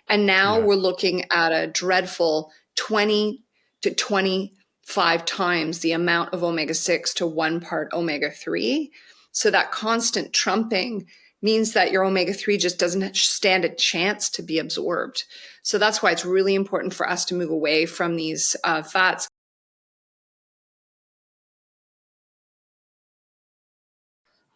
And now Yeah. we're looking at a dreadful 20 to 25 times the amount of omega-6 to 1 part omega-3. So that constant trumping means that your omega-3 just doesn't stand a chance to be absorbed. So that's why it's really important for us to move away from these fats.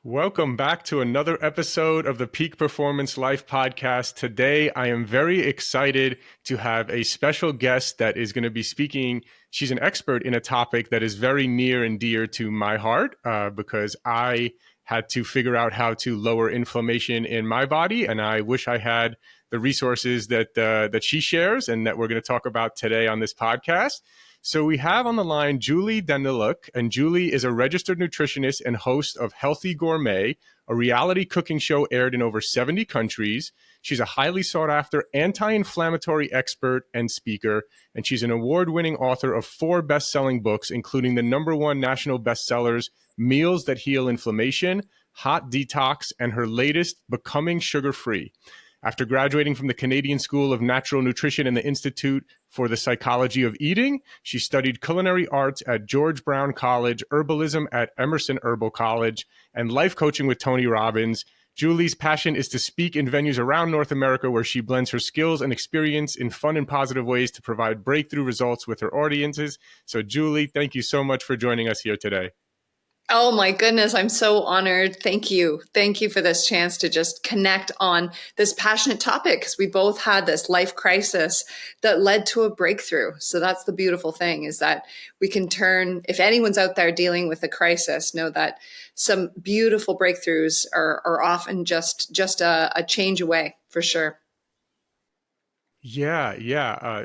Welcome back to another episode of the Peak Performance Life podcast. Today, I am very excited to have a special guest that is going to be speaking. She's an expert in a topic that is very near and dear to my heart because I had to figure out how to lower inflammation in my body. And I wish I had the resources that she shares and that we're going to talk about today on this podcast. So we have on the line Julie Daniluk, and Julie is a registered nutritionist and host of Healthy Gourmet, a reality cooking show aired in over 70 countries. She's a highly sought after anti-inflammatory expert and speaker, and she's an award-winning author of 4 best-selling books, including the #1 National Bestsellers, Meals That Heal Inflammation, Hot Detox, and her latest, Becoming Sugar-Free. After graduating from the Canadian School of Natural Nutrition and the Institute for the Psychology of Eating, she studied culinary arts at George Brown College, herbalism at Emerson Herbal College, and life coaching with Tony Robbins. Julie's passion is to speak in venues around North America where she blends her skills and experience in fun and positive ways to provide breakthrough results with her audiences. So Julie, thank you so much for joining us here today. Oh my goodness, I'm so honored. Thank you. Thank you for this chance to just connect on this passionate topic because we both had this life crisis that led to a breakthrough. So that's the beautiful thing is that we can turn, if anyone's out there dealing with a crisis, know that some beautiful breakthroughs are often just a change away for sure. Yeah.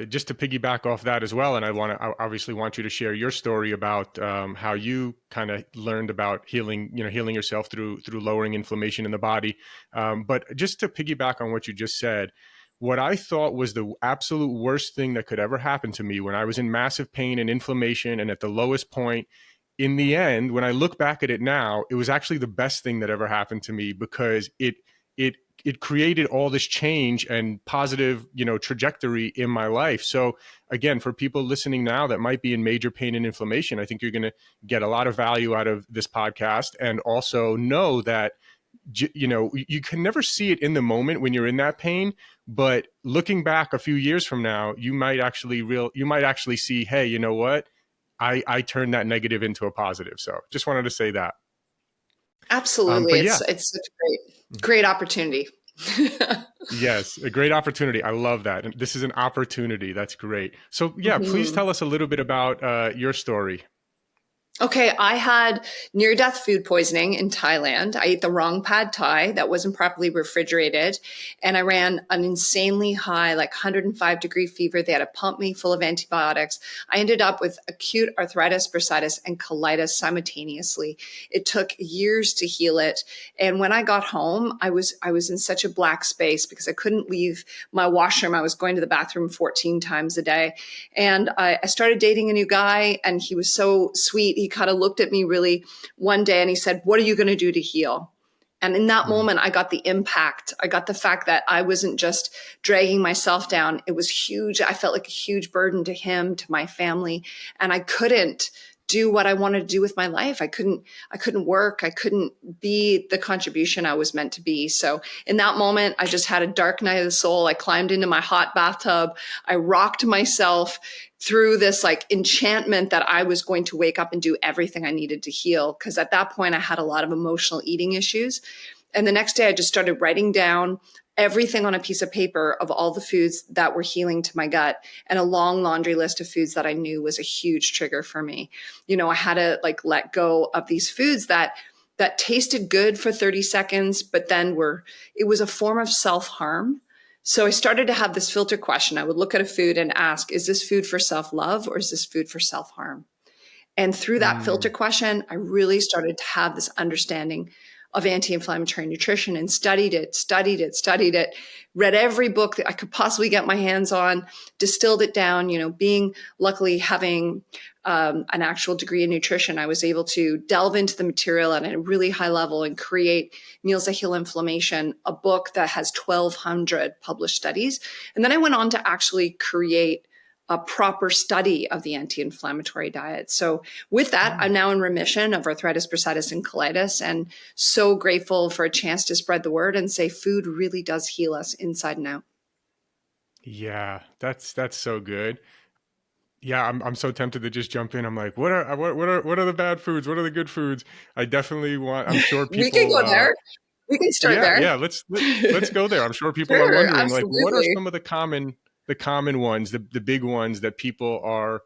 Just to piggyback off that as well, and I obviously want you to share your story about how you kind of learned about healing yourself through lowering inflammation in the body. But just to piggyback on what you just said, what I thought was the absolute worst thing that could ever happen to me when I was in massive pain and inflammation and at the lowest point, in the end, when I look back at it now, it was actually the best thing that ever happened to me because it created all this change and positive, trajectory in my life. So again, for people listening now that might be in major pain and inflammation, I think you're going to get a lot of value out of this podcast, and also know that, you can never see it in the moment when you're in that pain, but looking back a few years from now, you might actually see, hey, you know what? I turned that negative into a positive. So just wanted to say that. Absolutely. But yeah. It's such a great opportunity. Yes, a great opportunity. I love that. And this is an opportunity. That's great. So yeah, please tell us a little bit about your story. Okay, I had near-death food poisoning in Thailand. I ate the wrong pad thai that wasn't properly refrigerated, and I ran an insanely high, like 105-degree fever. They had to pump me full of antibiotics. I ended up with acute arthritis, bursitis, and colitis simultaneously. It took years to heal it, and when I got home, I was in such a black space because I couldn't leave my washroom. I was going to the bathroom 14 times a day, and I started dating a new guy, and he was so sweet. He kind of looked at me really one day and he said, "What are you going to do to heal?" And in that moment, I got the impact. I got the fact that I wasn't just dragging myself down. It was huge. I felt like a huge burden to him, to my family. And I couldn't do what I wanted to do with my life. I couldn't work. I couldn't be the contribution I was meant to be. So in that moment, I just had a dark night of the soul. I climbed into my hot bathtub. I rocked myself through this like enchantment that I was going to wake up and do everything I needed to heal. Because at that point, I had a lot of emotional eating issues. And the next day, I just started writing down everything on a piece of paper of all the foods that were healing to my gut, and a long laundry list of foods that I knew was a huge trigger for me. I had to like let go of these foods that tasted good for 30 seconds, but then it was a form of self-harm. So I started to have this filter question. I would look at a food and ask, is this food for self-love or is this food for self-harm? And through that filter question, I really started to have this understanding of anti-inflammatory nutrition and studied it, read every book that I could possibly get my hands on, distilled it down, luckily having an actual degree in nutrition, I was able to delve into the material at a really high level and create Meals That Heal Inflammation, a book that has 1,200 published studies. And then I went on to actually create a proper study of the anti-inflammatory diet. So with that, I'm now in remission of arthritis, bursitis, and colitis, and so grateful for a chance to spread the word and say food really does heal us inside and out. Yeah, that's so good. Yeah, I'm so tempted to just jump in. I'm like, what are the bad foods? What are the good foods? I definitely want. I'm sure We can people. go there. We can start there. Yeah. Let's go there. I'm sure people are Sure, wondering, like, what are absolutely. some of the common ones, the big ones that people are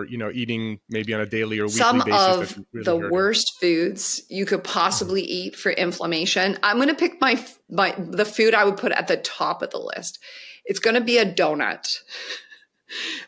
eating maybe on a daily or weekly Some basis that's of really the hurting. worst foods you could Mhm. possibly eat for inflammation. I'm going to pick the food I would put at the top of the list. It's going to be a donut.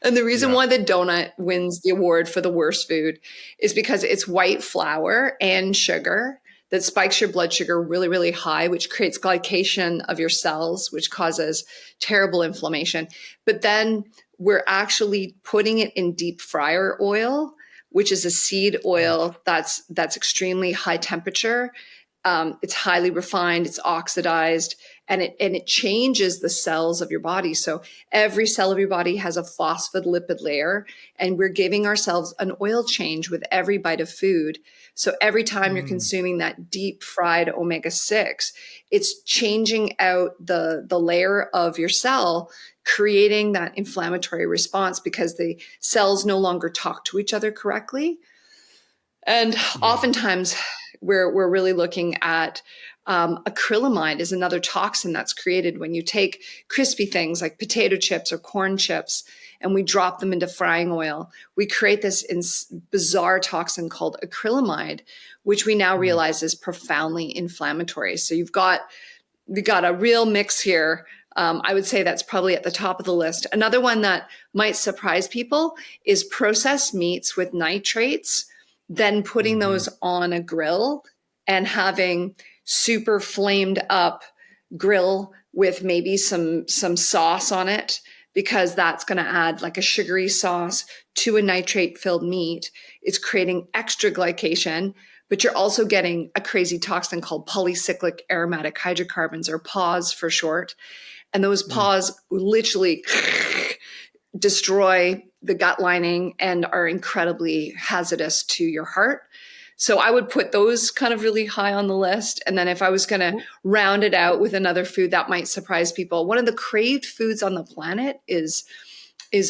And the reason Yeah. why the donut wins the award for the worst food is because it's white flour and sugar that spikes your blood sugar really, really high, which creates glycation of your cells, which causes terrible inflammation. But then we're actually putting it in deep fryer oil, which is a seed oil that's extremely high temperature. It's highly refined, it's oxidized, and it changes the cells of your body. So every cell of your body has a phospholipid layer, and we're giving ourselves an oil change with every bite of food. So every time you're Mm. consuming that deep fried omega-6, it's changing out the layer of your cell, creating that inflammatory response because the cells no longer talk to each other correctly. And Yeah. oftentimes we're really looking at acrylamide is another toxin that's created when you take crispy things like potato chips or corn chips and we drop them into frying oil. We create this bizarre toxin called acrylamide, which we now Mm. realize is profoundly inflammatory. So we got a real mix here. I would say that's probably at the top of the list. Another one that might surprise people is processed meats with nitrates, then putting Mhm. those on a grill and having super flamed up grill with maybe some sauce on it because that's going to add like a sugary sauce to a nitrate filled meat. It's creating extra glycation, but you're also getting a crazy toxin called polycyclic aromatic hydrocarbons, or PAHs for short. And those Mm. PAHs literally destroy the gut lining and are incredibly hazardous to your heart. So I would put those kind of really high on the list. And then if I was going to round it out with another food that might surprise people, one of the craved foods on the planet is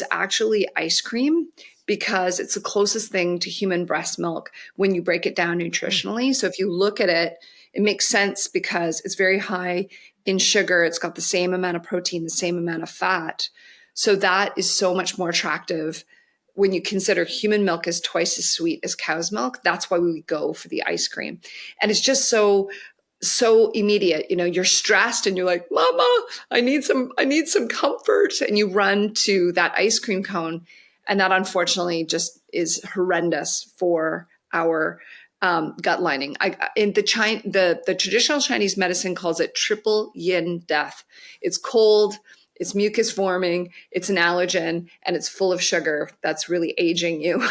actually ice cream because it's the closest thing to human breast milk when you break it down Mm. nutritionally. So if you look at it, it makes sense because it's very high in sugar. It's got the same amount of protein, the same amount of fat. So that is so much more attractive when you consider human milk is twice as sweet as cow's milk. That's why we go for the ice cream. And it's just so immediate. You know, you're stressed and you're like, mama, I need some comfort. And you run to that ice cream cone. And that unfortunately just is horrendous for our gut lining. The traditional Chinese medicine calls it triple yin death. It's cold, it's mucus forming, it's an allergen, and it's full of sugar that's really aging you.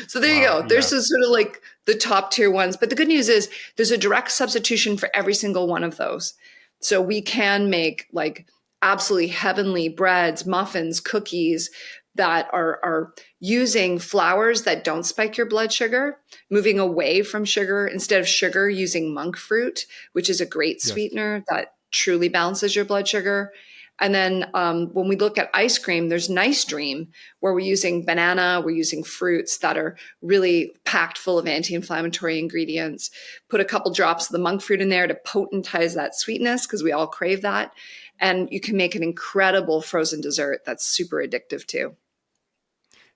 So there you Wow. go. There's Yeah. sort of like the top tier ones. But the good news is there's a direct substitution for every single one of those. So we can make like absolutely heavenly breads, muffins, cookies that are using flours that don't spike your blood sugar, moving away from sugar, instead of sugar, using monk fruit, which is a great Yes. sweetener that truly balances your blood sugar. And then when we look at ice cream, there's Nice Dream, where we're using banana, we're using fruits that are really packed full of anti-inflammatory ingredients. Put a couple drops of the monk fruit in there to potentize that sweetness because we all crave that. And you can make an incredible frozen dessert that's super addictive too.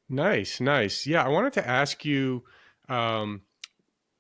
Nice. Nice. Yeah. I wanted to ask you, um,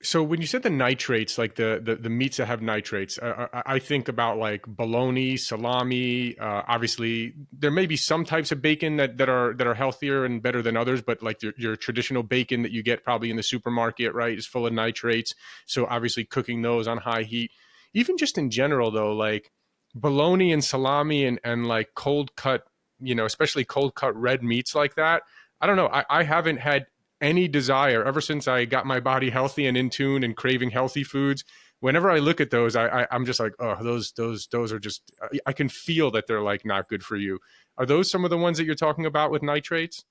so when you said the nitrates, like the meats that have nitrates, I think about like bologna, salami. Obviously, there may be some types of bacon that are healthier and better than others, but like your traditional bacon that you get probably in the supermarket, right, is full of nitrates. So obviously, cooking those on high heat, even just in general, though, like bologna and salami and like cold cut, especially cold cut red meats like that. I don't know. I haven't had any desire ever since I got my body healthy and in tune and craving healthy foods. Whenever I look at those, I'm just like, oh, those are just, I can feel that they're like not good for you. Are those some of the ones that you're talking about with nitrates?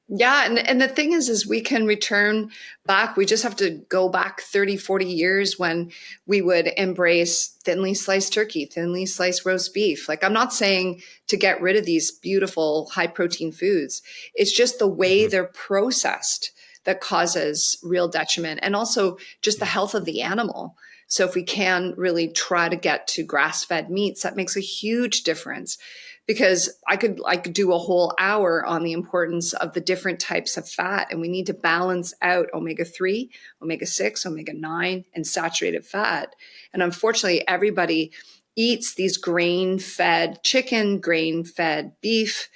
Yeah. And the thing is we can return back. We just have to go back 30, 40 years when we would embrace thinly sliced turkey, thinly sliced roast beef. Like, I'm not saying to get rid of these beautiful high protein foods. It's just the way Mm-hmm. they're processed that causes real detriment, and also just the Yeah. health of the animal. So if we can really try to get to grass-fed meats, that makes a huge difference, because I could do a whole hour on the importance of the different types of fat, and we need to balance out omega-3, omega-6, omega-9, and saturated fat. And unfortunately, everybody eats these grain-fed chicken, grain-fed beef,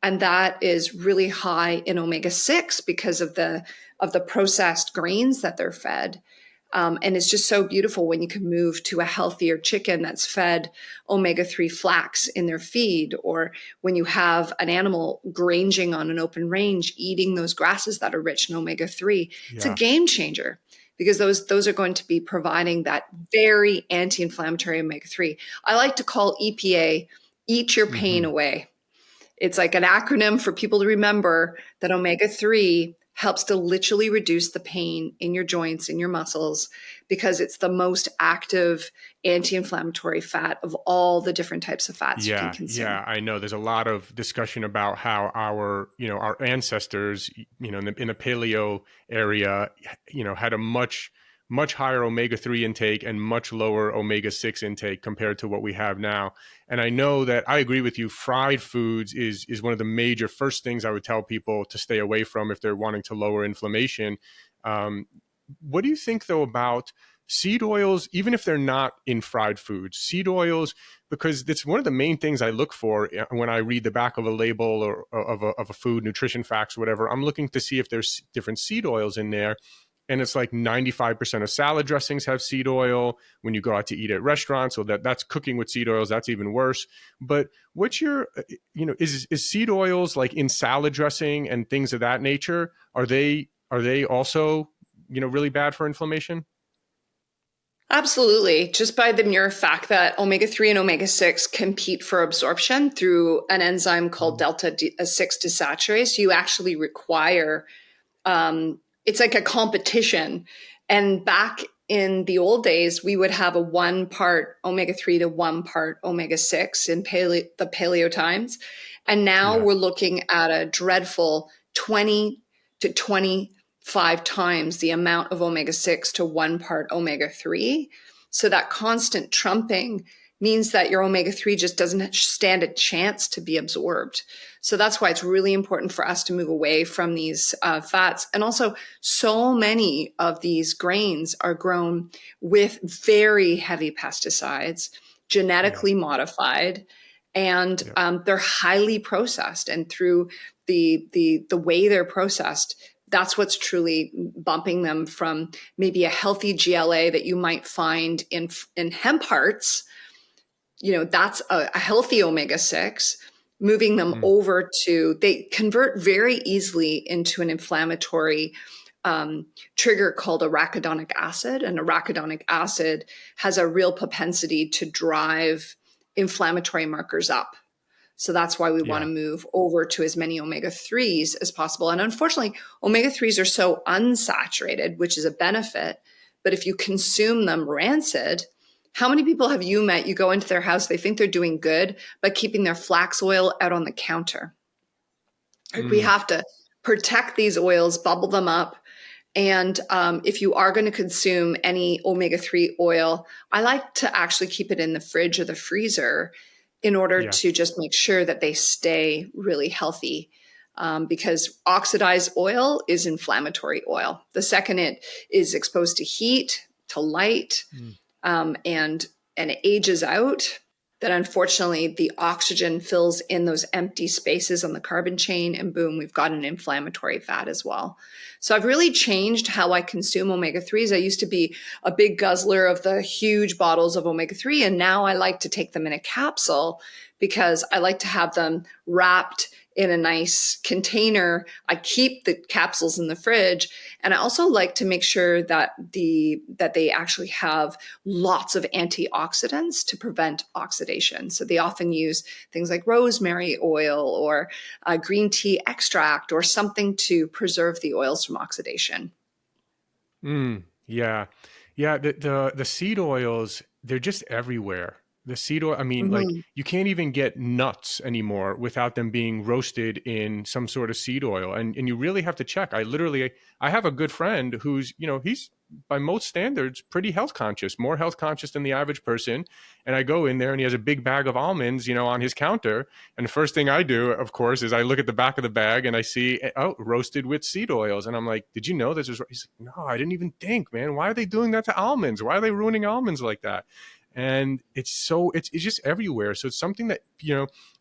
and that is really high in omega-6 because of the processed grains that they're fed. And it's just so beautiful when you can move to a healthier chicken that's fed omega-3 flax in their feed, or when you have an animal granging on an open range, eating those grasses that are rich in omega-3. It's a Yeah. game changer, because those are going to be providing that very anti-inflammatory omega-3. I like to call EPA, eat your pain Mm-hmm. away. It's like an acronym for people to remember that omega-3 helps to literally reduce the pain in your joints, in your muscles, because it's the most active anti-inflammatory fat of all the different types of fats you can Yeah, consume. yeah, I know. There's a lot of discussion about how our ancestors, in the paleo area, had a much higher omega-3 intake and much lower omega-6 intake compared to what we have now. And I know that I agree with you. Fried foods is one of the major first things I would tell people to stay away from if they're wanting to lower inflammation. Um, what do you think though about seed oils, even if they're not in fried foods? Seed oils, because it's one of the main things I look for when I read the back of a label or of a food, nutrition facts, whatever. I'm looking to see if there's different seed oils in there. And it's like 95% of salad dressings have seed oil. When you go out to eat at restaurants, so that's cooking with seed oils, that's even worse. But what's your, is seed oils like in salad dressing and things of that nature? Are they also, really bad for inflammation? Absolutely. Just by the mere fact that omega-3 and omega-6 compete for absorption through an enzyme called Mm. delta 6 desaturase, you actually require, it's like a competition. And back in the old days, we would have a 1 part omega-3 to 1 part omega-6 in the paleo times. And now Yeah. we're looking at a dreadful 20 to 25 times the amount of omega-6 to 1 part omega-3. So that constant trumping means that your omega-3 just doesn't stand a chance to be absorbed. So that's why it's really important for us to move away from these fats. And also, so many of these grains are grown with very heavy pesticides, Yeah. genetically modified, and Yeah. they're highly processed. And through the way they're processed, that's what's truly bumping them from maybe a healthy GLA that you might find in hemp hearts. That's a healthy omega-6, moving them Mm. over to, they convert very easily into an inflammatory trigger called arachidonic acid. And arachidonic acid has a real propensity to drive inflammatory markers up. So that's why we want to Yeah. move over to as many omega-3s as possible. And unfortunately, omega-3s are so unsaturated, which is a benefit. But if you consume them rancid, how many people have you met? You go into their house, they think they're doing good, but keeping their flax oil out on the counter. Like, we Mm. have to protect these oils, bubble them up. And if you are going to consume any omega-3 oil, I like to actually keep it in the fridge or the freezer in order Yeah. to just make sure that they stay really healthy. Because oxidized oil is inflammatory oil. The second it is exposed to heat, to light, Mm. and it ages out, that unfortunately the oxygen fills in those empty spaces on the carbon chain, and boom, we've got an inflammatory fat as well. So I've really changed how I consume omega-3s. I used to be a big guzzler of the huge bottles of omega-3, and now I like to take them in a capsule, because I like to have them wrapped in a nice container. I keep the capsules in the fridge, and I also like to make sure that they actually have lots of antioxidants to prevent oxidation. So they often use things like rosemary oil or green tea extract or something to preserve the oils from oxidation. Yeah. Yeah. The seed oils, they're just everywhere. The seed oil, I mean, like Mm-hmm. you can't even get nuts anymore without them being roasted in some sort of seed oil. And you really have to check. I have a good friend who's, he's by most standards pretty health conscious, more health conscious than the average person. And I go in there and he has a big bag of almonds, on his counter. And the first thing I do, of course, is I look at the back of the bag and I see, oh, roasted with seed oils. And I'm like, did you know this is? He's like, no, I didn't even think, man. Why are they doing that to almonds? Why are they ruining almonds like that? And it's just everywhere. So it's something that,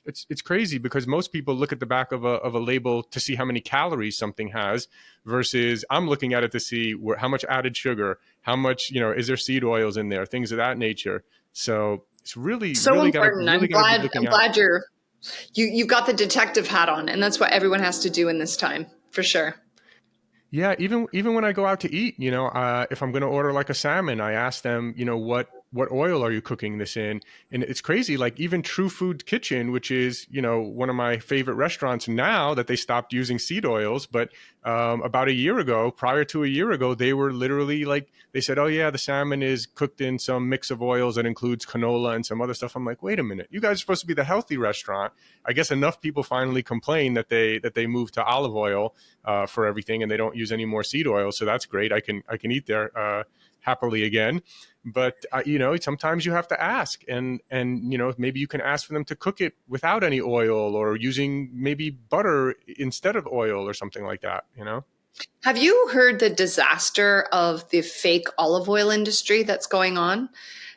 it's crazy because most people look at the back of a label to see how many calories something has versus I'm looking at it to see how much added sugar, how much, is there seed oils in there, things of that nature. So it's really, So really important. I'm gotta be glad. looking I'm out. glad you've got the detective hat on, and that's what everyone has to do in this time, for sure. Yeah, even when I go out to eat, if I'm going to order like a salmon, I ask them, what oil are you cooking this in? And it's crazy. Like even True Food Kitchen, which is one of my favorite restaurants now that they stopped using seed oils, but about a year ago, prior to a year ago, they were literally like they said, oh yeah, the salmon is cooked in some mix of oils that includes canola and some other stuff. I'm like, wait a minute, you guys are supposed to be the healthy restaurant. I guess enough people finally complain that they moved to olive oil for everything, and they don't use any more seed oil. So that's great. I can eat there happily again. But sometimes you have to ask, and maybe you can ask for them to cook it without any oil or using maybe butter instead of oil or something like that. Have you heard the disaster of the fake olive oil industry that's going on?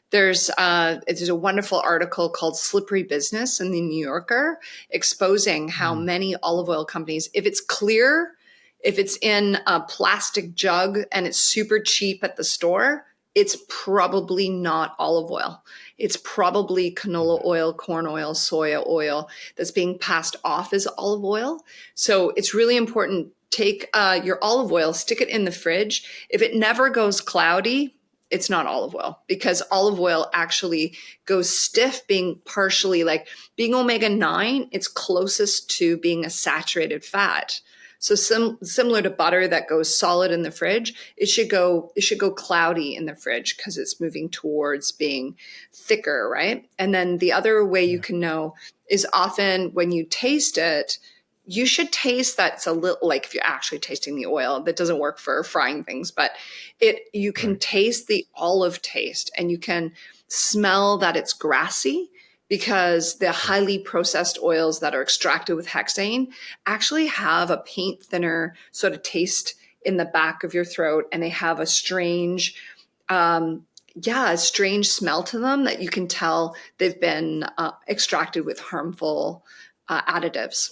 There's a wonderful article called Slippery Business in the New Yorker exposing how Mm. many olive oil companies, if it's clear, if it's in a plastic jug and it's super cheap at the store, it's probably not olive oil. It's probably canola oil, corn oil, soya oil that's being passed off as olive oil. So it's really important. Take your olive oil, stick it in the fridge. If it never goes cloudy, it's not olive oil, because olive oil actually goes stiff, being partially like being omega-9, it's closest to being a saturated fat. So similar to butter that goes solid in the fridge, it should go cloudy in the fridge because it's moving towards being thicker, right? And then the other way you Yeah. can know is often when you taste it, you should taste that's a little like if you're actually tasting the oil. That doesn't work for frying things, but you can Right. taste the olive taste, and you can smell that it's grassy, because the highly processed oils that are extracted with hexane actually have a paint thinner sort of taste in the back of your throat, and they have a strange a strange smell to them that you can tell they've been extracted with harmful additives.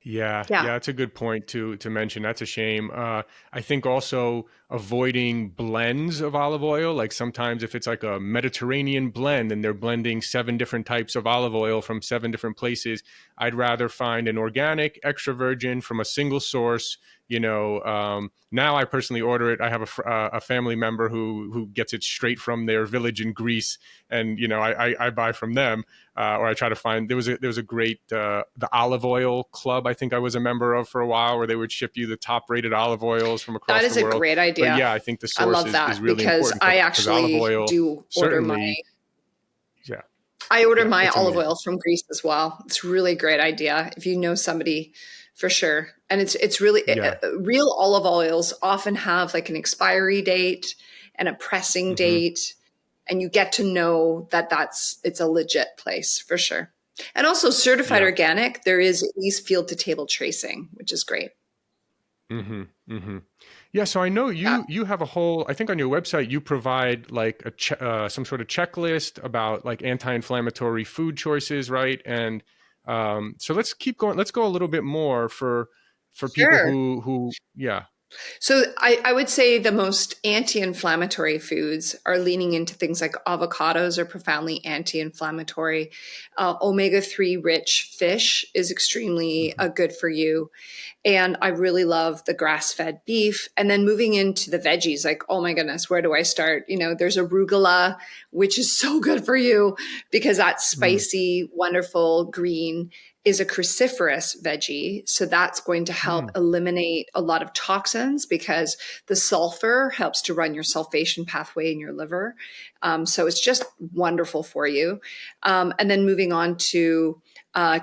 Yeah, Yeah. yeah, that's a good point to mention. That's a shame. I think also avoiding blends of olive oil. Like sometimes if it's like a Mediterranean blend and they're blending 7 different types of olive oil from 7 different places, I'd rather find an organic, extra virgin from a single source. Now I personally order it. I have a family member who gets it straight from their village in Greece, and I buy from them. Or I try to find. There was a great the olive oil club I think I was a member of for a while, where they would ship you the top rated olive oils from That across is the a world. great But idea. yeah, I think the I source love is that really because important because olive oil certainly, yeah, I order yeah, my it's olive amazing. oil from Greece as well. It's a really great idea if you know somebody, for sure. And it's really Yeah. real olive oils often have like an expiry date and a pressing Hmm. date, and you get to know that it's a legit place for sure. And also certified Yeah. organic, there is at least field to table tracing, which is great. Hmm. Hmm. Yeah, so I know Yeah. you have a whole. I think on your website you provide like some sort of checklist about like anti-inflammatory food choices, right? And so let's keep going. Let's go a little bit more for people Sure. who yeah. So I would say the most anti-inflammatory foods are leaning into things like avocados are profoundly anti-inflammatory. Omega-3 rich fish is extremely Mhm. good for you. And I really love the grass-fed beef. And then moving into the veggies, like, oh my goodness, where do I start? There's arugula, which is so good for you because that Mm. spicy, wonderful green is a cruciferous veggie. So that's going to help Mm. eliminate a lot of toxins because the sulfur helps to run your sulfation pathway in your liver. So it's just wonderful for you. And then moving on to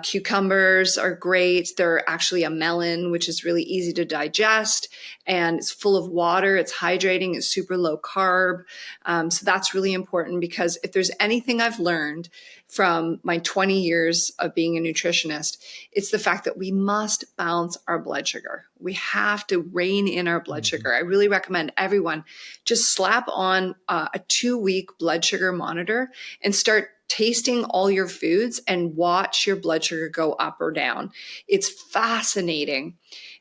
cucumbers are great. They're actually a melon, which is really easy to digest and it's full of water. It's hydrating. It's super low carb. So that's really important because if there's anything I've learned from my 20 years of being a nutritionist, it's the fact that we must balance our blood sugar. We have to rein in our blood Mhm. sugar. I really recommend everyone just slap on a 2-week blood sugar monitor and start tasting all your foods and watch your blood sugar go up or down. It's fascinating.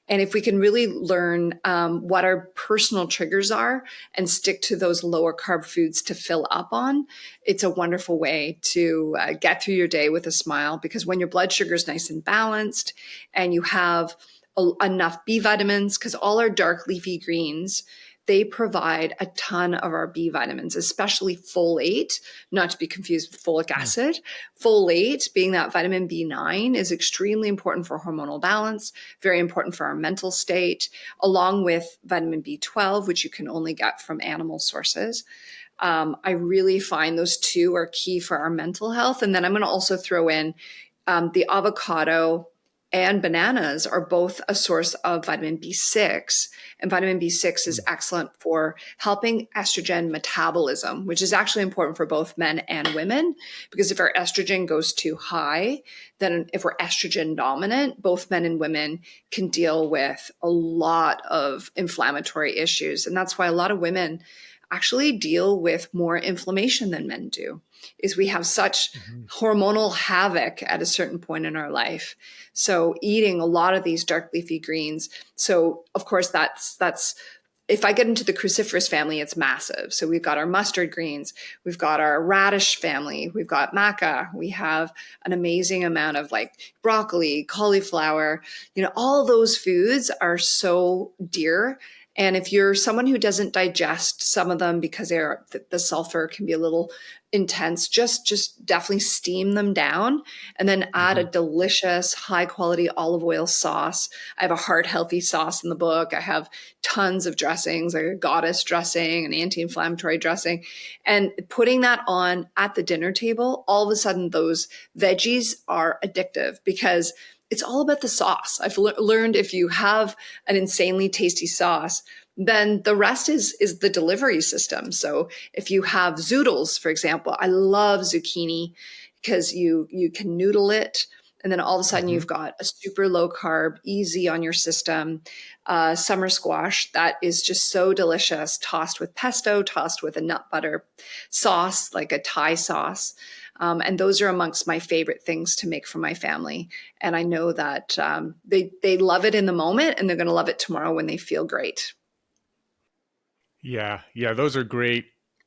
And if we can really learn what our personal triggers are and stick to those lower carb foods to fill up on, it's a wonderful way to get through your day with a smile. Because when your blood sugar is nice and balanced and you have enough B vitamins, because all our dark leafy greens, they provide a ton of our B vitamins, especially folate, not to be confused with folic Mm. acid. Folate, being that vitamin B9, is extremely important for hormonal balance, very important for our mental state, along with vitamin B12, which you can only get from animal sources. I really find those two are key for our mental health. And then I'm going to also throw in the avocado and bananas are both a source of vitamin B6. And vitamin B6 is Mm. excellent for helping estrogen metabolism, which is actually important for both men and women. Because if our estrogen goes too high, then if we're estrogen dominant, both men and women can deal with a lot of inflammatory issues. And that's why a lot of women actually deal with more inflammation than men do, is we have such Mhm. hormonal havoc at a certain point in our life. So eating a lot of these dark leafy greens. So of course that's if I get into the cruciferous family, it's massive. So we've got our mustard greens, we've got our radish family, we've got maca, we have an amazing amount of like broccoli, cauliflower, all those foods are so dear. And if you're someone who doesn't digest some of them because the sulfur can be a little intense, just definitely steam them down and then add a Mhm. delicious high quality olive oil sauce. I have a heart healthy sauce in the book. I have tons of dressings, like a goddess dressing, an anti-inflammatory dressing, and putting that on at the dinner table, all of a sudden those veggies are addictive because it's all about the sauce. I've learned if you have an insanely tasty sauce, then the rest is the delivery system. So if you have zoodles, for example, I love zucchini because you can noodle it, and then all of a sudden Mhm. you've got a super low carb, easy on your system summer squash that is just so delicious, tossed with pesto, tossed with a nut butter sauce, like a Thai sauce. And those are amongst my favorite things to make for my family. And I know that they love it in the moment, and they're going to love it tomorrow when they feel great. Yeah, yeah, those are great.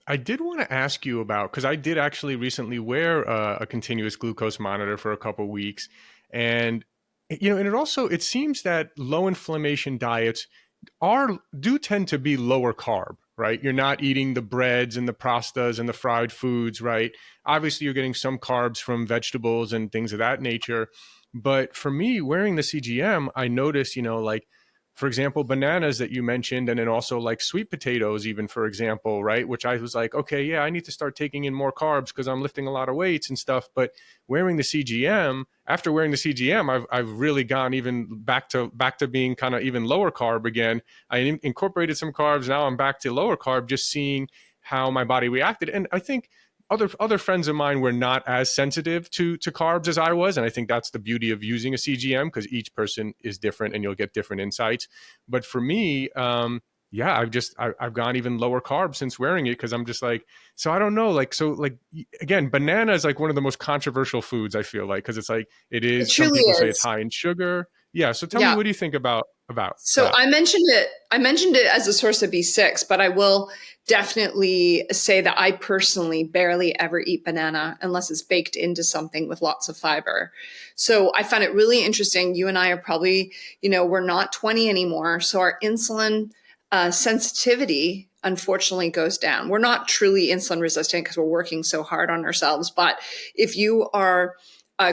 I did want to ask you about, because I did actually recently wear a continuous glucose monitor for a couple weeks, and and it seems that low inflammation diets do tend to be lower carb, right? You're not eating the breads and the pastas and the fried foods, right? Obviously, you're getting some carbs from vegetables and things of that nature. But for me, wearing the CGM, I noticed, like, for example, bananas that you mentioned, and then also like sweet potatoes, even for example, right? Which I was like, okay, yeah, I need to start taking in more carbs because I'm lifting a lot of weights and stuff. But wearing the CGM, after wearing the CGM, I've really gone even back to being kind of even lower carb again. I incorporated some carbs. Now I'm back to lower carb, just seeing how my body reacted. And I think other friends of mine were not as sensitive to carbs as I was, and I think that's the beauty of using a CGM because each person is different and you'll get different insights. But for me, yeah, I've gone even lower carb since wearing it because I'm just like, so I don't know, like again, banana is like one of the most controversial foods I feel like because it's like it It is, some truly people say it's is. high in sugar. Yeah, so tell me, Yeah. what do you think about about So that? I mentioned it as a source of B6, but I will definitely say that I personally barely ever eat banana unless it's baked into something with lots of fiber. So I found it really interesting. You and I are probably, we're not 20 anymore. So our insulin sensitivity unfortunately goes down. We're not truly insulin resistant because we're working so hard on ourselves. But if you are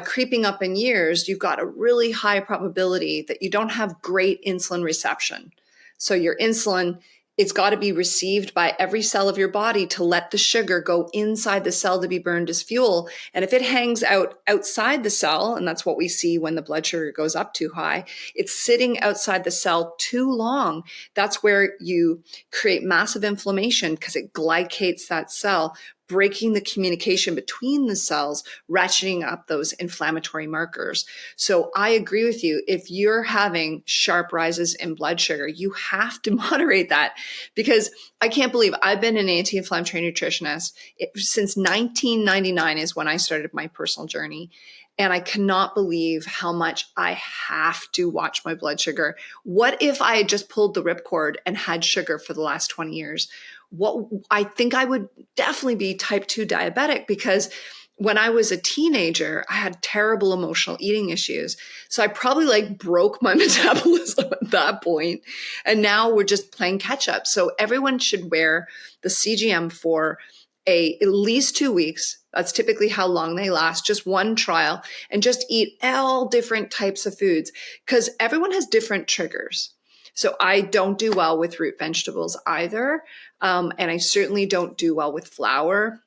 creeping up in years, you've got a really high probability that you don't have great insulin reception. So your insulin, it's got to be received by every cell of your body to let the sugar go inside the cell to be burned as fuel. And if it hangs out outside the cell, and that's what we see when the blood sugar goes up too high, it's sitting outside the cell too long. That's where you create massive inflammation because it glycates that cell, breaking the communication between the cells, ratcheting up those inflammatory markers. So I agree with you. If you're having sharp rises in blood sugar, you have to moderate that, because I can't believe I've been an anti-inflammatory nutritionist since 1999 is when I started my personal journey. And I cannot believe how much I have to watch my blood sugar. What if I had just pulled the ripcord and had sugar for the last 20 years? What I think I would definitely be type 2 diabetic, because when I was a teenager, I had terrible emotional eating issues. So I probably broke my metabolism at that point. And now we're just playing catch up. So everyone should wear the CGM for at least 2 weeks. That's typically how long they last, just one trial, and just eat all different types of foods, because everyone has different triggers. So I don't do well with root vegetables either. And I certainly don't do well with flour.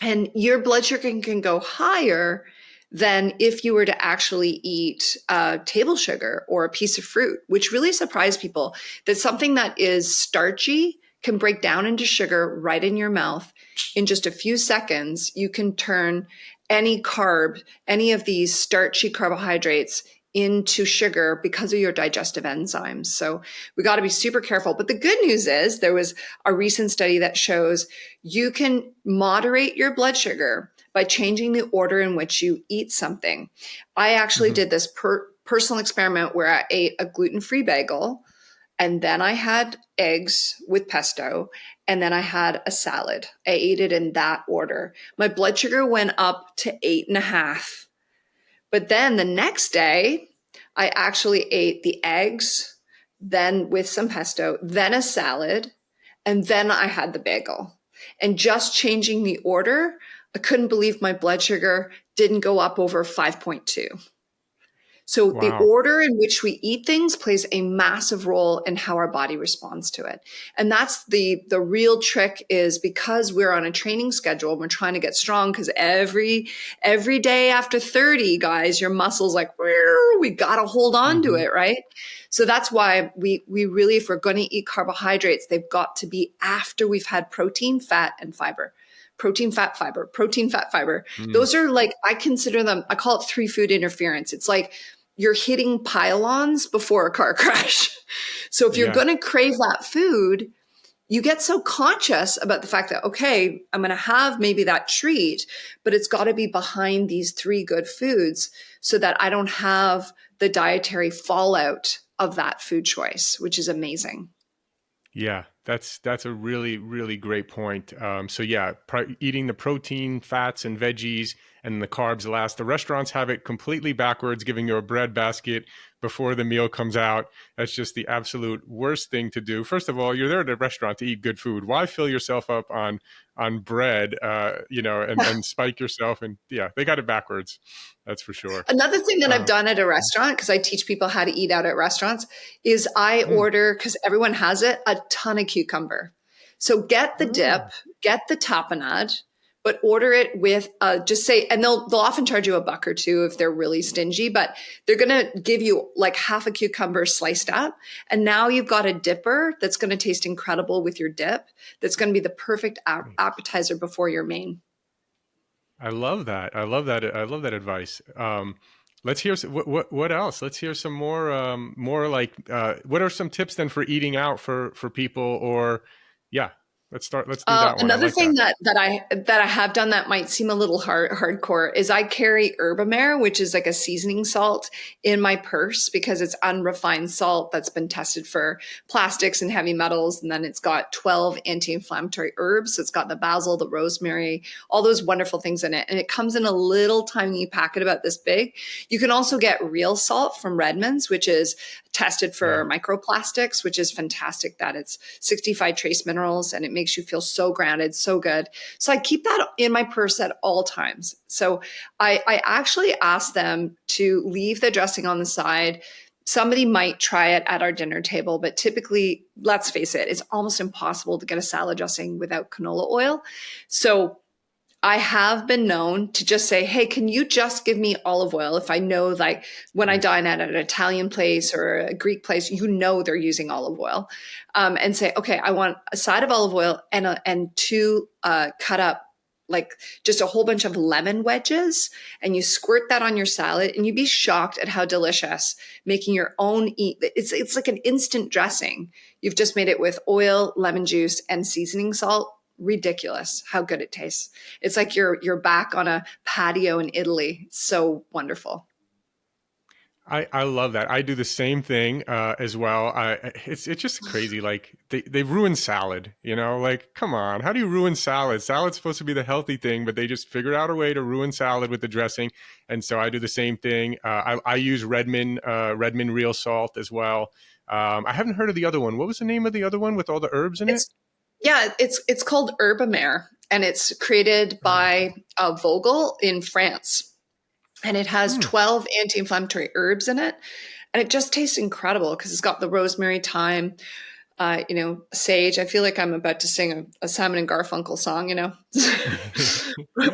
And your blood sugar can go higher than if you were to actually eat table sugar or a piece of fruit, which really surprised people, that something that is starchy can break down into sugar right in your mouth. In just a few seconds, you can turn any carb, any of these starchy carbohydrates into sugar because of your digestive enzymes. So we got to be super careful. But the good news is there was a recent study that shows you can moderate your blood sugar by changing the order in which you eat something. I actually did this personal experiment where I ate a gluten-free bagel, and then I had eggs with pesto, and then I had a salad. I ate it in that order. My blood sugar went up to 8.5. But then the next day, I actually ate the eggs, then with some pesto, then a salad, and then I had the bagel. And just changing the order, I couldn't believe my blood sugar didn't go up over 5.2. So the Wow. order in which we eat things plays a massive role in how our body responds to it. And that's the real trick, is because we're on a training schedule, we're trying to get strong, because every day after 30, guys, your muscles we got to hold on to it, right? So that's why we really, if we're going to eat carbohydrates, they've got to be after we've had protein, fat, and fiber. Protein, fat, fiber, protein, fat, fiber. Those are I consider them, I call it 3 food interference. It's like you're hitting pylons before a car crash. So if you're Yeah. going to crave that food, you get so conscious about the fact that, okay, I'm going to have maybe that treat, but it's got to be behind these 3 good foods so that I don't have the dietary fallout of that food choice, which is amazing. Yeah, that's a really, really great point. So yeah, eating the protein, fats, and veggies, and the carbs last. The restaurants have it completely backwards, giving you a bread basket before the meal comes out. That's just the absolute worst thing to do. First of all, you're there at a restaurant to eat good food. Why fill yourself up on bread, and spike yourself? And yeah, they got it backwards. That's for sure. Another thing that I've Uh, done at a restaurant, because I teach people how to eat out at restaurants, is I mm, order, because everyone has it, a ton of cucumber. So get the dip, oh, get the tapenade, but order it with just say, and they'll often charge you $1 or $2 if they're really stingy, but they're going to give you half a cucumber sliced up. And now you've got a dipper that's going to taste incredible with your dip. That's going to be the perfect appetizer before your main. I love that. I love that. I love that advice. Let's hear what else. Let's hear some more. What are some tips then for eating out for people? Or yeah. Let's do that one. I Another like thing that. that I have done that might seem a little hardcore is I carry Herbamare, which is like a seasoning salt, in my purse because it's unrefined salt that's been tested for plastics and heavy metals, and then it's got 12 anti-inflammatory herbs. So it's got the basil, the rosemary, all those wonderful things in it, and it comes in a little tiny packet about this big. You can also get real salt from Redmond's, which is tested Yeah. for microplastics, which is fantastic that it's 65 trace minerals and it makes you feel so grounded, so good. So I keep that in my purse at all times. So I actually asked them to leave the dressing on the side. Somebody might try it at our dinner table, but typically, let's face it, it's almost impossible to get a salad dressing without canola oil. So I have been known to just say, hey, can you just give me olive oil? If I know, like when I dine at an Italian place or a Greek place, you know they're using olive oil, and say, okay, I want a side of olive oil and two cut up, like just a whole bunch of lemon wedges, and you squirt that on your salad, and you'd be shocked at how delicious making your own eat. It's like an instant dressing. You've just made it with oil, lemon juice, and seasoning salt. Ridiculous how good it tastes. It's like you're back on a patio in Italy. So wonderful. I love that. I do the same thing as well. It's just crazy. Like they ruin salad, like, come on, how do you ruin salad? Salad's supposed to be the healthy thing, but they just figured out a way to ruin salad with the dressing. And so I do the same thing. I use Redmond real salt as well. I haven't heard of the other one. What was the name of the other one with all the herbs in it? It's called Herbamare, and it's created by Vogel in France. And it has 12 anti-inflammatory herbs in it. And it just tastes incredible because it's got the rosemary, thyme, sage. I feel like I'm about to sing a Simon and Garfunkel song,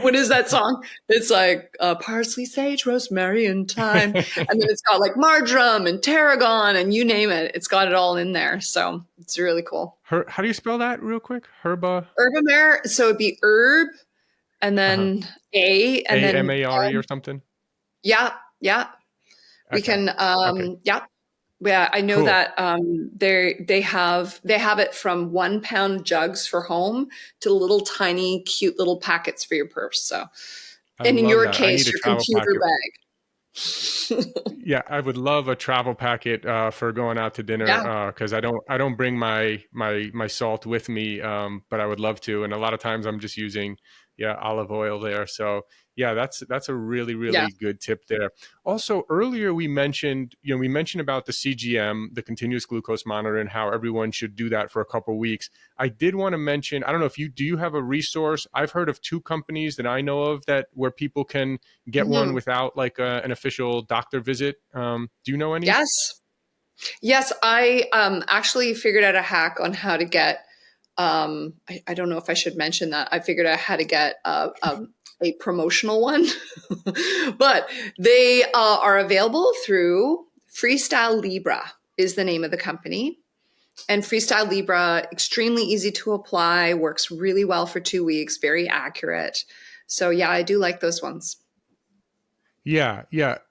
What is that song? It's like parsley, sage, rosemary, and thyme. And then it's got like marjoram and tarragon and you name it. It's got it all in there. So it's really cool. How do you spell that real quick? Herbamare. So it'd be herb and then and then AMARE or something? Yeah. We Okay. can Okay. Yeah, I know Cool. that they have it from 1 pound jugs for home to little tiny cute little packets for your purse. So, I and in love your that. I case, need a your travel computer packet. bag. Yeah, I would love a travel packet for going out to Yeah. dinner because I don't bring my salt with me, but I would love to. And a lot of times I'm just using olive oil there. So yeah, that's a really Yeah. good tip there. Also, earlier we mentioned about the CGM, the continuous glucose monitor, and how everyone should do that for a couple of weeks. I did want to mention, I don't know if you have a resource. I've heard of 2 companies that I know of where people can get one without like an official doctor visit. Do you know any? Yes. I actually figured out a hack on how to get. I don't know if I should mention that. I figured out how to get a promotional one, but they are available through Freestyle Libra is the name of the company. And Freestyle Libra, extremely easy to apply, works really well for 2 weeks, very accurate. So yeah, I do like those ones. Yeah.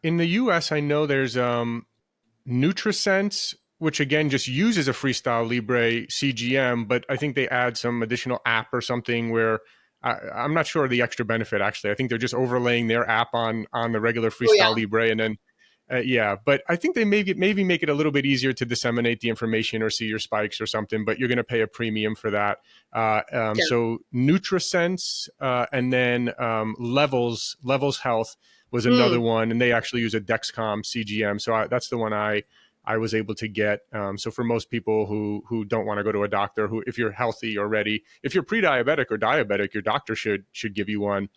In the US, I know there's NutriSense, which again just uses a Freestyle Libre CGM, but I think they add some additional app or something where I'm not sure of the extra benefit. Actually, I think they're just overlaying their app on the regular Oh yeah. Freestyle Libre, and then but I think they maybe make it a little bit easier to disseminate the information or see your spikes or something. But you're going to pay a premium for that. So NutriSense and then Levels Health was another one, and they actually use a Dexcom CGM. So that's the one I was able to get. So for most people who don't want to go to a doctor, who if you're healthy already, if you're pre-diabetic or diabetic, your doctor should give you one,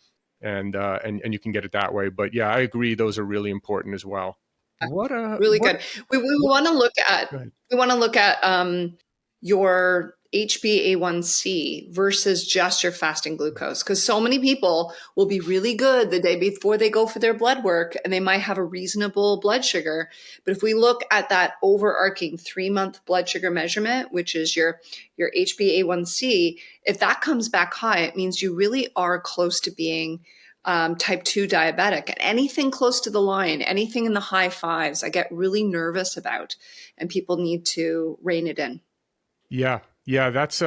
and you can get it that way. But yeah, I agree; those are really important as well. Really good. We want to look at Go ahead. Your HbA1c versus just your fasting glucose, because so many people will be really good the day before they go for their blood work and they might have a reasonable blood sugar. But if we look at that overarching 3-month blood sugar measurement, which is your HbA1c, if that comes back high, it means you really are close to being type 2 diabetic. And anything close to the line, anything in the high 5s, I get really nervous about, and people need to rein it in. Yeah, that's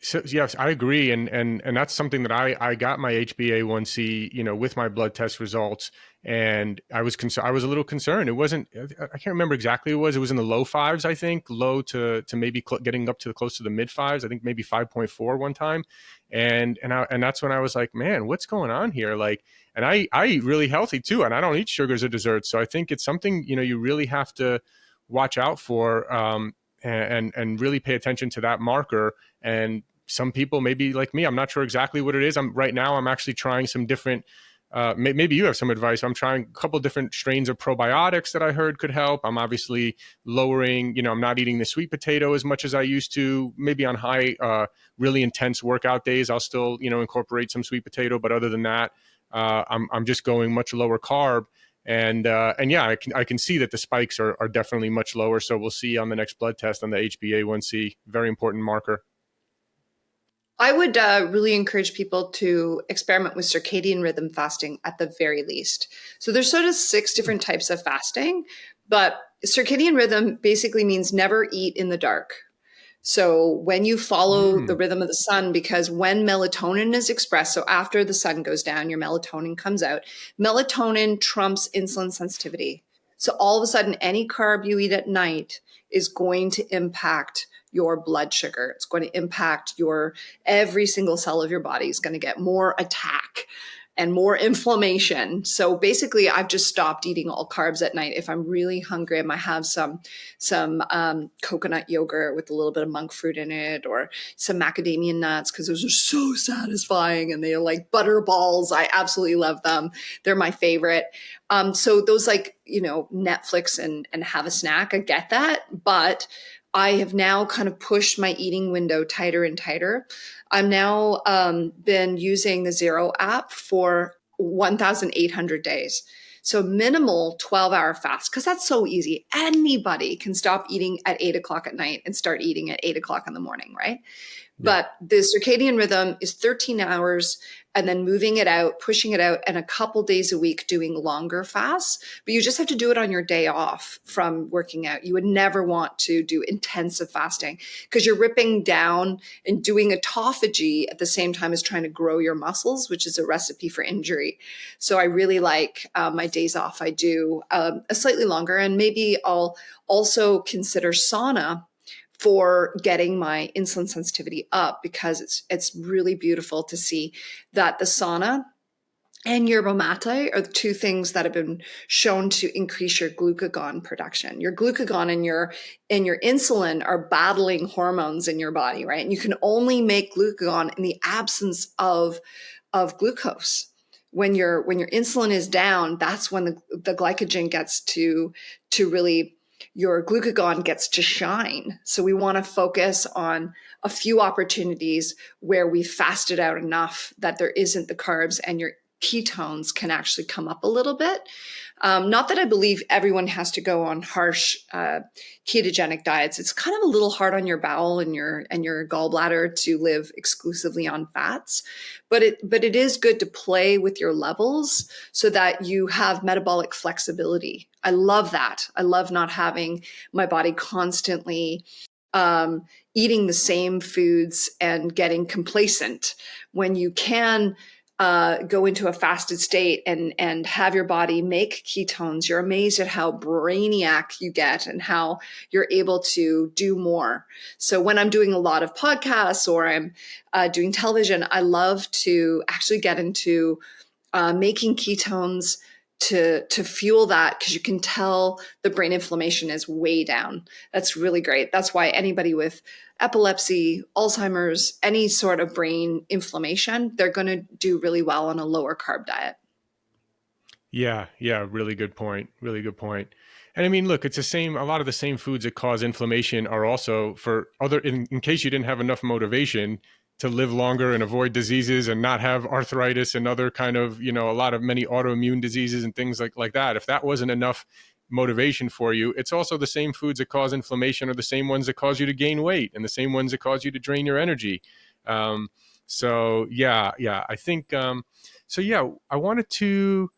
So yes, I agree, and that's something that I got my HbA1c, with my blood test results, and I was a little concerned. It wasn't, I can't remember exactly what it was. It was in the low fives, I think, low to maybe getting up to close to the mid fives. I think maybe 5.4 one time, and that's when I was like, man, what's going on here? Like, and I eat really healthy too, and I don't eat sugars or desserts, so I think it's something you really have to watch out for, and really pay attention to that marker. And some people, maybe like me, I'm not sure exactly what it is. I'm actually trying some different, maybe you have some advice. I'm trying a couple different strains of probiotics that I heard could help. I'm obviously lowering, I'm not eating the sweet potato as much as I used to. Maybe on high, really intense workout days, I'll still, incorporate some sweet potato. But other than that, I'm just going much lower carb. And yeah, I can see that the spikes are definitely much lower. So we'll see on the next blood test on the HbA1c, very important marker. I would really encourage people to experiment with circadian rhythm fasting at the very least. So there's sort of 6 different types of fasting, but circadian rhythm basically means never eat in the dark. So when you follow the rhythm of the sun, because when melatonin is expressed, so after the sun goes down, your melatonin comes out, melatonin trumps insulin sensitivity. So all of a sudden, any carb you eat at night is going to impact your blood sugar. It's going to impact every single cell of your body is going to get more attack and more inflammation. So basically, I've just stopped eating all carbs at night. If I'm really hungry, I might have some coconut yogurt with a little bit of monk fruit in it, or some macadamia nuts, because those are so satisfying, and they are like butter balls. I absolutely love them. They're my favorite. So those, like, Netflix and have a snack, I get that, but I have now kind of pushed my eating window tighter and tighter. I'm now been using the Zero app for 1,800 days. So minimal 12-hour fast, because that's so easy. Anybody can stop eating at 8 o'clock at night and start eating at 8 o'clock in the morning, right? Yeah. But the circadian rhythm is 13 hours and then moving it out, pushing it out, and a couple days a week doing longer fasts. But you just have to do it on your day off from working out. You would never want to do intensive fasting because you're ripping down and doing autophagy at the same time as trying to grow your muscles, which is a recipe for injury. So I really like my days off. I do a slightly longer, and maybe I'll also consider sauna for getting my insulin sensitivity up, because it's really beautiful to see that the sauna and yerba mate are the 2 things that have been shown to increase your glucagon production. Your glucagon and your insulin are battling hormones in your body, right? And you can only make glucagon in the absence of glucose. When your insulin is down, that's when the glycogen gets to really, your glucagon gets to shine. So we want to focus on a few opportunities where we fasted out enough that there isn't the carbs, and your ketones can actually come up a little bit. Not that I believe everyone has to go on harsh ketogenic diets. It's kind of a little hard on your bowel and your gallbladder to live exclusively on fats, but it is good to play with your levels so that you have metabolic flexibility. I love that. I love not having my body constantly eating the same foods and getting complacent. When you can go into a fasted state and have your body make ketones, you're amazed at how brainiac you get and how you're able to do more. So when I'm doing a lot of podcasts or I'm doing television, I love to actually get into making ketones to fuel that, because you can tell the brain inflammation is way down. That's really great. That's why anybody with epilepsy, Alzheimer's, any sort of brain inflammation, they're going to do really well on a lower carb diet. Yeah, really good point. Really good point. And I mean, look, it's the same. A lot of the same foods that cause inflammation are also for other, in case you didn't have enough motivation to live longer and avoid diseases and not have arthritis and other kind of, many autoimmune diseases and things like that. If that wasn't enough motivation for you, it's also the same foods that cause inflammation are the same ones that cause you to gain weight and the same ones that cause you to drain your energy. I think, I wanted to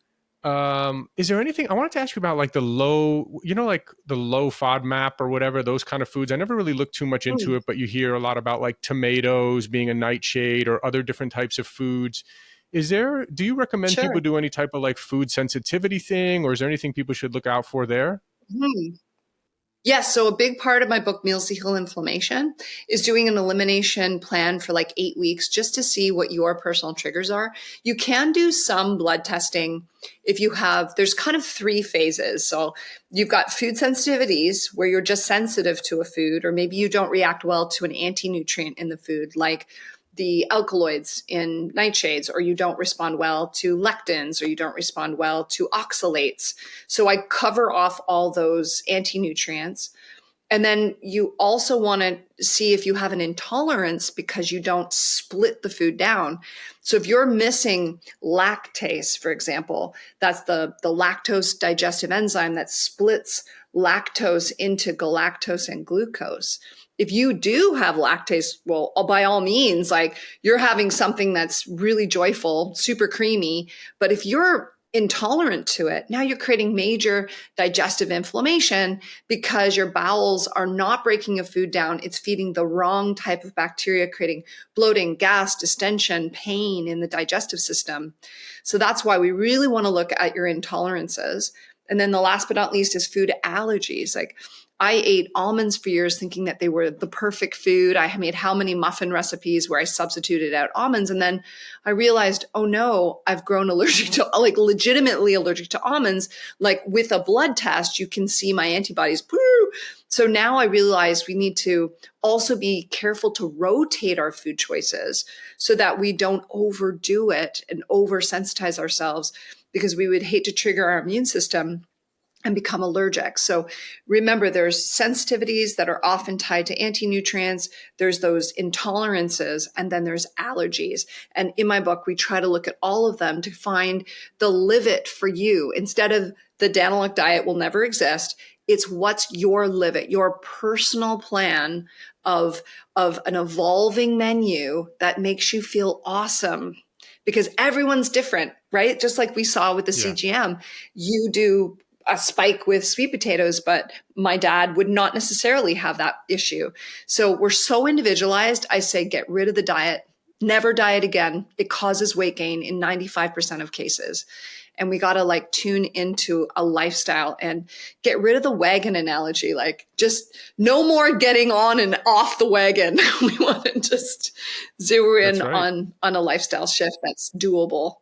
Is there anything I wanted to ask you about, like the low, like the low FODMAP or whatever, those kind of foods? I never really looked too much into Mm, it, but you hear a lot about like tomatoes being a nightshade or other different types of foods. Do you recommend people sure. do any type of like food sensitivity thing, or is there anything people should look out for there? Mhm. Yes, so a big part of my book, Meals to Heal Inflammation, is doing an elimination plan for like 8 weeks just to see what your personal triggers are. You can do some blood testing if you have, there's kind of three phases. So you've got food sensitivities where you're just sensitive to a food, or maybe you don't react well to an anti-nutrient in the food, like the alkaloids in nightshades, or you don't respond well to lectins, or you don't respond well to oxalates. So I cover off all those anti nutrients. And then you also want to see if you have an intolerance because you don't split the food down. So if you're missing lactase, for example, that's the lactose digestive enzyme that splits lactose into galactose and glucose. If you do have lactase, well, by all means, like you're having something that's really joyful, super creamy. But if you're intolerant to it, now you're creating major digestive inflammation because your bowels are not breaking a food down. It's feeding the wrong type of bacteria, creating bloating, gas, distension, pain in the digestive system. So that's why we really want to look at your intolerances. And then the last but not least is food allergies. Like I ate almonds for years thinking that they were the perfect food. I made how many muffin recipes where I substituted out almonds. And then I realized, oh no, I've grown allergic to, like legitimately allergic to almonds. Like with a blood test, you can see my antibodies. So now I realize we need to also be careful to rotate our food choices so that we don't overdo it and oversensitize ourselves, because we would hate to trigger our immune system and become allergic. So remember, there's sensitivities that are often tied to anti-nutrients, there's those intolerances, and then there's allergies. And in my book, we try to look at all of them to find the live it for you. Instead of the Daniluk diet will never exist, it's what's your live it, your personal plan of an evolving menu that makes you feel awesome. Because everyone's different, right? Just like we saw with the Yeah, CGM, you do a spike with sweet potatoes, but my dad would not necessarily have that issue. So we're so individualized. I say get rid of the diet, never diet again. It causes weight gain in 95% of cases. And we got to like tune into a lifestyle and get rid of the wagon analogy. Like just no more getting on and off the wagon. We want to just zero in that's right. on a lifestyle shift that's doable.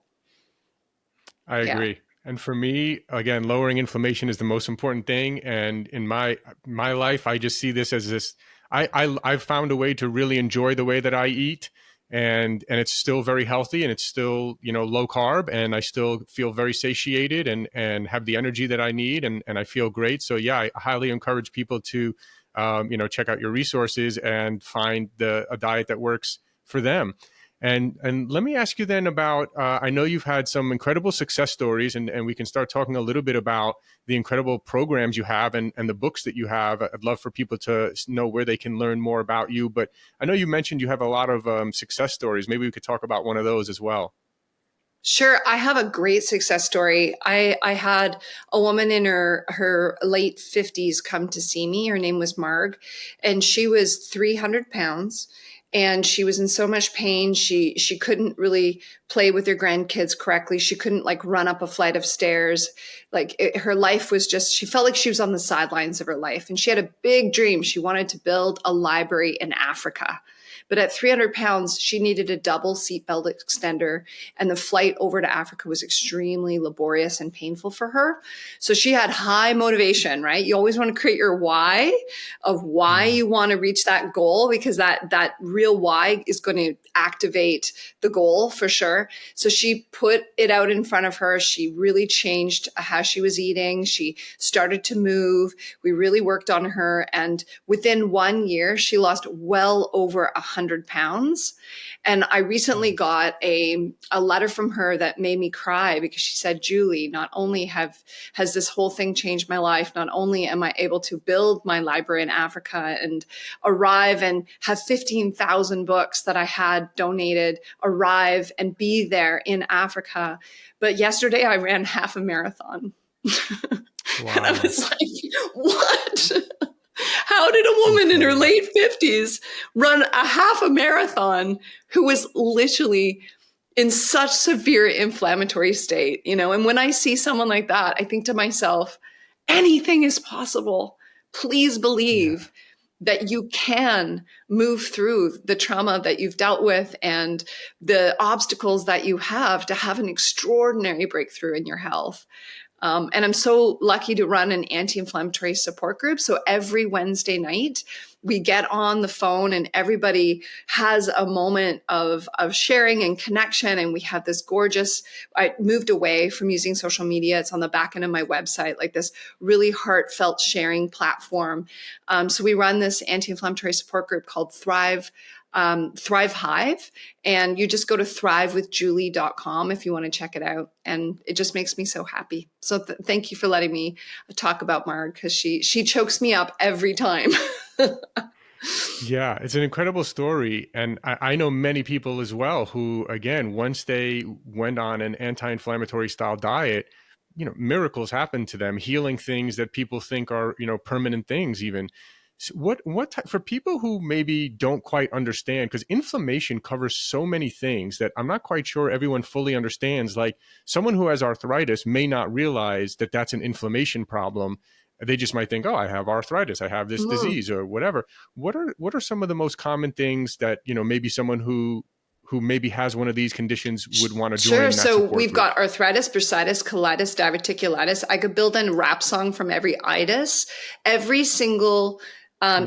I Yeah. agree. And for me, again, lowering inflammation is the most important thing. And in my life, I just see this as this. I've found a way to really enjoy the way that I eat, and it's still very healthy, and it's still low carb, and I still feel very satiated and have the energy that I need, and I feel great. So yeah, I highly encourage people to check out your resources and find a diet that works for them. And let me ask you then about, I know you've had some incredible success stories, and we can start talking a little bit about the incredible programs you have and the books that you have. I'd love for people to know where they can learn more about you. But I know you mentioned you have a lot of success stories. Maybe we could talk about one of those as well. Sure, I have a great success story. I had a woman in her late 50s come to see me. Her name was Marg, and she was 300 pounds, and she was in so much pain. She couldn't really play with her grandkids correctly. She couldn't like run up a flight of stairs. Her life was just, she felt like she was on the sidelines of her life, and she had a big dream. She wanted to build a library in Africa. But at 300 pounds, she needed a double seatbelt extender, and the flight over to Africa was extremely laborious and painful for her. So she had high motivation, right? You always want to create your why of why Mm. you want to reach that goal, because that real why is going to activate the goal for sure. So she put it out in front of her. She really changed how she was eating. She started to move. We really worked on her. And within 1 year, she lost well over 100 pounds. And I recently got a letter from her that made me cry, because she said, Julie, not only has this whole thing changed my life, not only am I able to build my library in Africa and arrive and have 15,000 books that I had donated arrive and be there in Africa, but yesterday I ran half a marathon. Wow. And I was like, what? How did a woman in her late 50s run a half a marathon who was literally in such severe inflammatory state? And when I see someone like that, I think to myself, anything is possible. Please believe that you can move through the trauma that you've dealt with and the obstacles that you have to have an extraordinary breakthrough in your health. And I'm so lucky to run an anti-inflammatory support group. So every Wednesday night, we get on the phone and everybody has a moment of sharing and connection. And we have this gorgeous, I moved away from using social media. It's on the back end of my website, like this really heartfelt sharing platform. So we run this anti-inflammatory support group called Thrive Hive, and you just go to thrivewithjulie.com if you want to check it out. And it just makes me so happy. So thank you for letting me talk about Marg, because she chokes me up every time. Yeah, it's an incredible story. And I know many people as well who, again, once they went on an anti-inflammatory style diet, miracles happen to them, healing things that people think are, permanent things even. So for people who maybe don't quite understand, because inflammation covers so many things that I'm not quite sure everyone fully understands. Like someone who has arthritis may not realize that that's an inflammation problem. They just might think, oh, I have arthritis, I have this disease or whatever. What are some of the most common things that, maybe someone who maybe has one of these conditions would want to join? Sure. That So we've group? got arthritis, bursitis, colitis, diverticulitis. I could build in a rap song from every itis. Every single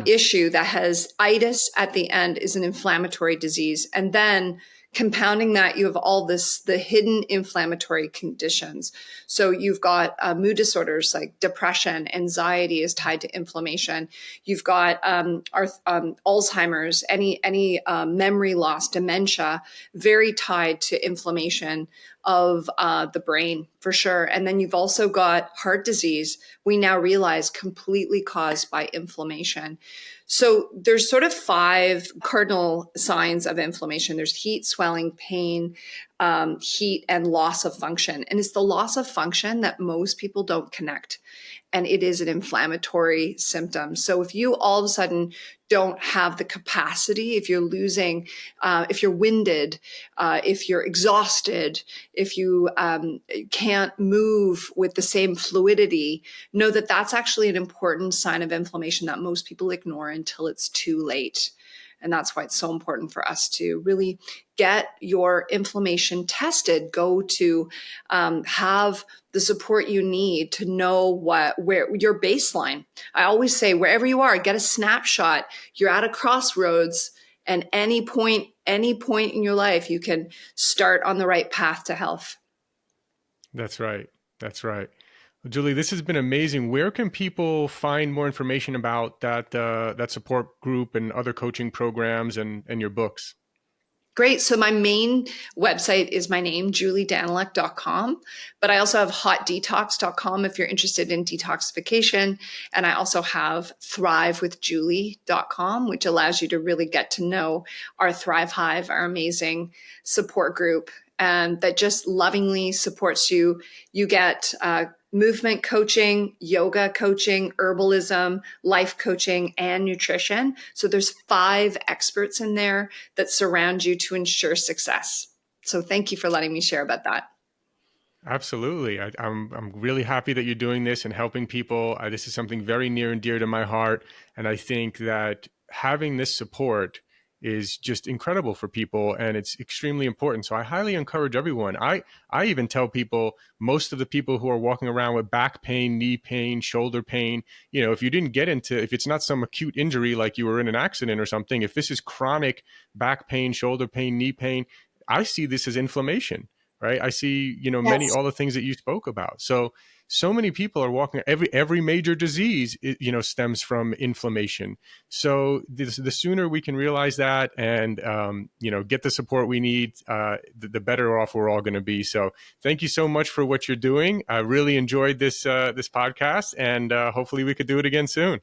issue that has itis at the end is an inflammatory disease. And then compounding that, you have all the hidden inflammatory conditions. So you've got mood disorders like depression, anxiety is tied to inflammation. You've got Alzheimer's, any memory loss, dementia, very tied to inflammation of the brain for sure. And then you've also got heart disease, we now realize completely caused by inflammation. So there's sort of 5 cardinal signs of inflammation. There's heat, swelling, pain, heat, and loss of function. And it's the loss of function that most people don't connect. And it is an inflammatory symptom. So if you all of a sudden don't have the capacity, if you're losing, if you're winded, if you're exhausted, if you can't move with the same fluidity, know that that's actually an important sign of inflammation that most people ignore until it's too late. And that's why it's so important for us to really get your inflammation tested. Go to have the support you need to know where your baseline. I always say, wherever you are, get a snapshot. You're at a crossroads, and any point in your life, you can start on the right path to health. That's right. That's right. Julie, this has been amazing. Where can people find more information about that support group and other coaching programs and your books? Great. So my main website is my name, juliedaniluk.com, but I also have hotdetox.com if you're interested in detoxification. And I also have thrivewithjulie.com, which allows you to really get to know our Thrive Hive, our amazing support group, and that just lovingly supports you. You get movement coaching, yoga coaching, herbalism, life coaching, and nutrition. So there's 5 experts in there that surround you to ensure success. So thank you for letting me share about that. Absolutely. I'm really happy that you're doing this and helping people. This is something very near and dear to my heart. And I think that having this support is just incredible for people, and it's extremely important. So I highly encourage everyone. I even tell people, most of the people who are walking around with back pain, knee pain, shoulder pain, if it's not some acute injury like you were in an accident or something, if this is chronic back pain, shoulder pain, knee pain, I see this as inflammation. right? I see, Yes. all the things that you spoke about. So many people are walking, every major disease, stems from inflammation. So the sooner we can realize that and, get the support we need, the better off we're all going to be. So thank you so much for what you're doing. I really enjoyed this podcast, and hopefully we could do it again soon.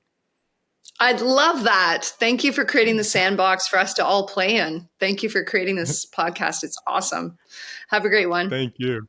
I'd love that. Thank you for creating the sandbox for us to all play in. Thank you for creating this podcast. It's awesome. Have a great one. Thank you.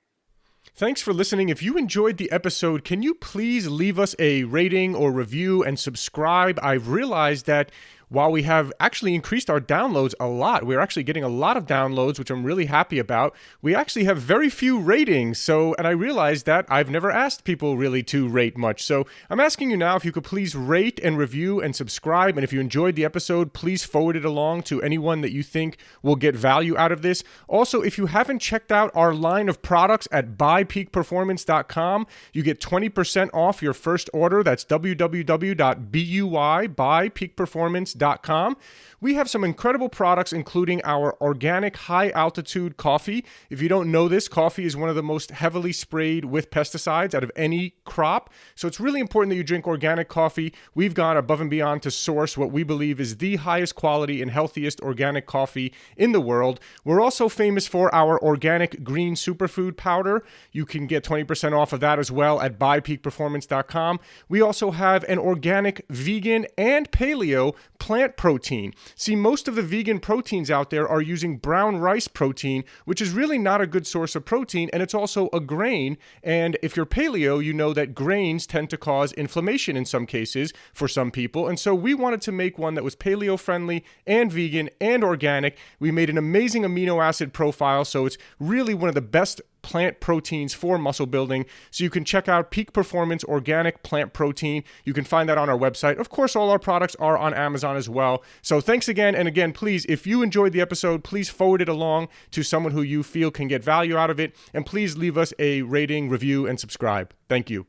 Thanks for listening. If you enjoyed the episode, can you please leave us a rating or review and subscribe? I've realized that while we have actually increased our downloads a lot, we're actually getting a lot of downloads, which I'm really happy about. We actually have very few ratings. And I realized that I've never asked people really to rate much. So I'm asking you now if you could please rate and review and subscribe. And if you enjoyed the episode, please forward it along to anyone that you think will get value out of this. Also, if you haven't checked out our line of products at buypeakperformance.com, you get 20% off your first order. That's www.buypeakperformance.com. We have some incredible products, including our organic high-altitude coffee. If you don't know this, coffee is one of the most heavily sprayed with pesticides out of any crop. So it's really important that you drink organic coffee. We've gone above and beyond to source what we believe is the highest quality and healthiest organic coffee in the world. We're also famous for our organic green superfood powder. You can get 20% off of that as well at buypeakperformance.com. We also have an organic, vegan, and paleo plant protein. See, most of the vegan proteins out there are using brown rice protein, which is really not a good source of protein, and it's also a grain. And if you're paleo, you know that grains tend to cause inflammation in some cases for some people. And so we wanted to make one that was paleo-friendly and vegan and organic. We made an amazing amino acid profile, so it's really one of the best plant proteins for muscle building. So you can check out Peak Performance Organic Plant Protein. You can find that on our website. Of course, all our products are on Amazon as well. So thanks again. And again, please, if you enjoyed the episode, please forward it along to someone who you feel can get value out of it. And please leave us a rating, review, and subscribe. Thank you.